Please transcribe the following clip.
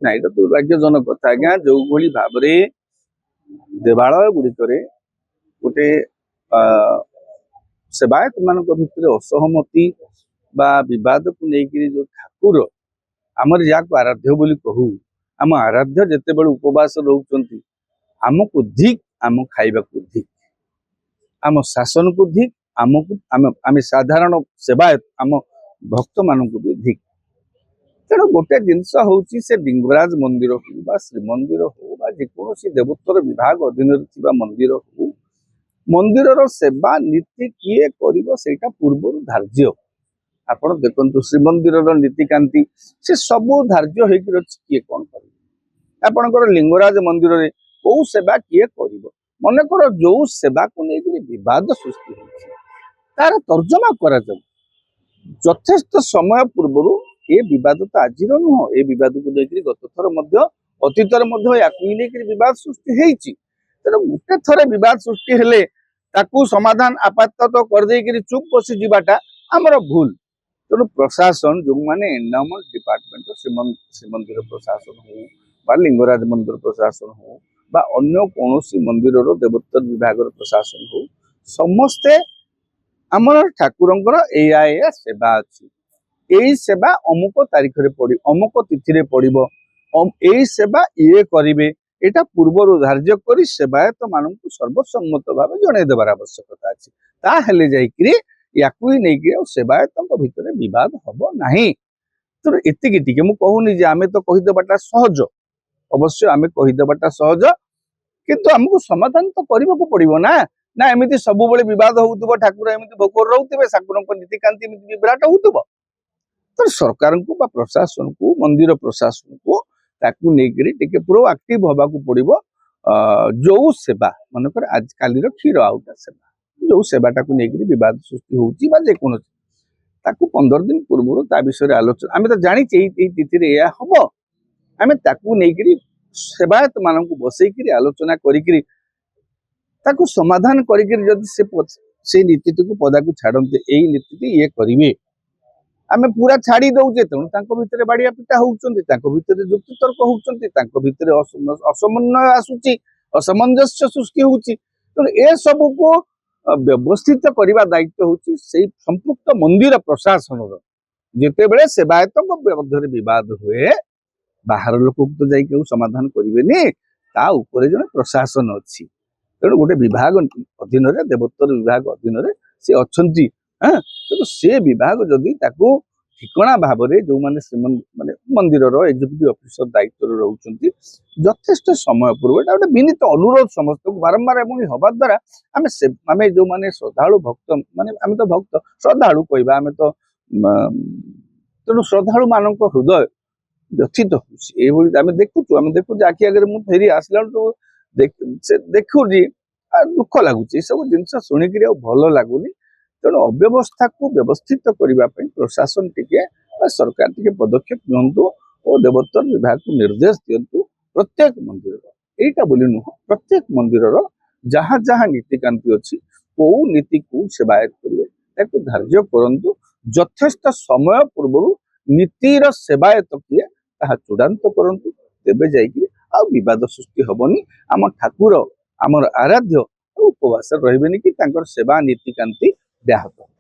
ना ये दुर्भाग्यजनक कथा आज्ञा जो भली भाव देवालय गुड़िक गोटे सेवायत मान भितर असहमति बा विवाद को लेकिन जो ठाकुर आमर जहाँ आराध्य बोली कहू आम आराध्य जिते बड़े उपवास रोच आमको धिक आम खाइबा को धिक आम शासन को धिक आम साधारण सेवायत आम भक्त मान भी धिक तेणु गोटे जिनस हूँ से लिंगराज मंदिर हो श्रीमंदिर हो जेकोसी देवोत्तर विभाग अधीन मंदिर हो मंदिर सेवा नीति किए कर पूर्व धार्य आपण देखु श्रीमंदिर नीतिकांति से सबू धार्य होकर किए कौन कर आपणकर लिंगराज मंदिर में कौ सेवा किए कर मनकर जो सेवा को लेकर विवाद सृष्टि तार तर्जमा करा यथेष्ट समय पूर्व ये विवाद तो आज नुह ये विवाद को लेकर गत थर अतीतर विवाद सृष्टि होती तेना गोटे थर विवाद सृष्टि हेले ताकू समाधान आपातत कर चुप बसी जावाटा आमर भूल तेणु प्रशासन जो मैंने एंडाउमेंट डिपार्टमेंट श्रीमंदिर प्रशासन हो लिंगराज मंदिर प्रशासन हो अन्य कौन मंदिर देवोत्तर विभाग प्रशासन हो समस्ते आमर ठाकुर या सेवा अच्छी यही सेवा अमुक तारीख रे पड़ी अमुक तिथि पड़ो यही सेवा ये करेंगे यहाँ पूर्वर धार्य कर सेवायत मान सर्वसम्मत भाव जन देवार आवश्यकता अच्छी ताहले जाकि या सेवायत भितर विवाद हम ना तो एतिक मुझे कहूनी आम तो कहीदेटा सहज अवश्य आम कहीदेटा सहज किंतु आमको समाधान तो करने को पड़ो ना ना एमती सब बद हो ठाकुर एमती भोकर रोते ठाकुर नीतिकांति विराट हो तो सरकार को प्रशासन को मंदिर प्रशासन को ताकू लेकर प्रोएक्टिव हवा को पड़ो जो सेवा मनकर आज काली क्षीर आउटा सेवा जो सेवाटा को लेकर विवाद सृष्टि होती 15 दिन पूर्व ता विषय आलोचना आम तो जानी तिथि यह हम आम ताकू सेवायत मान बसईक आलोचना कर समाधान से नीति को पदा को छाड़ते यही नीति ये करेंगे आम पूरा छाड़ी दौचे तेणु भितर बाड़िया पिटा होते जुक्तितर्क होते असमन्वय आसूची असमंजस्य सृष्टि होती तेणु ए सब को व्यवस्थित करने दायित्व होची संपुक्त मंदिर प्रशासन जिते बड़े सेवायत मध्य विवाद हुए बाहर लोक तो जाकि समाधान करेंगे जन प्रशासन अच्छी तेणु गोटे विभाग अधीन देवोत्तर विभाग अधीन से अच्छी हाँ तो से विभाग जदि ठिकणा भाव में जो मैंने माने मंदिर एग्जीक्यूटिव ऑफिसर दायित्व रोचे यथेष्ट समय पूर्व गोटे विनीत अनुरोध समस्त को बारंबार हवा द्वारा आम जो मैंने श्रद्धालु भक्त माने आम तो भक्त श्रद्धालु कहवा आम तो तेणु श्रद्धालु मान हृदय व्यथित होम देखु आखि आगे मुझे फेरी आसला तो देखु दुख लगुच सब जिन शुणिक भल लगुनि तेणु अव्यवस्था को व्यवस्थित करने प्रशासन टिके सरकार टिके पदक्षेप नियंतु और देवोत्तर विभाग को निर्देश दिंतु प्रत्येक मंदिर यहीटा बोली नुह प्रत्येक मंदिर जहाँ जहाँ नीतिकांति अच्छी कौ नीति को सेवायत करेंगे धार्य करंतु यथेष्ट समय पूर्व नीतिर सेवायत किए चूड़ांत करंतु तेबे जाइए विवाद सृष्टि हेनी आम ठाकुर आमर आराध्य उपवास रही कि सेवा नीतिकांति व्याहत।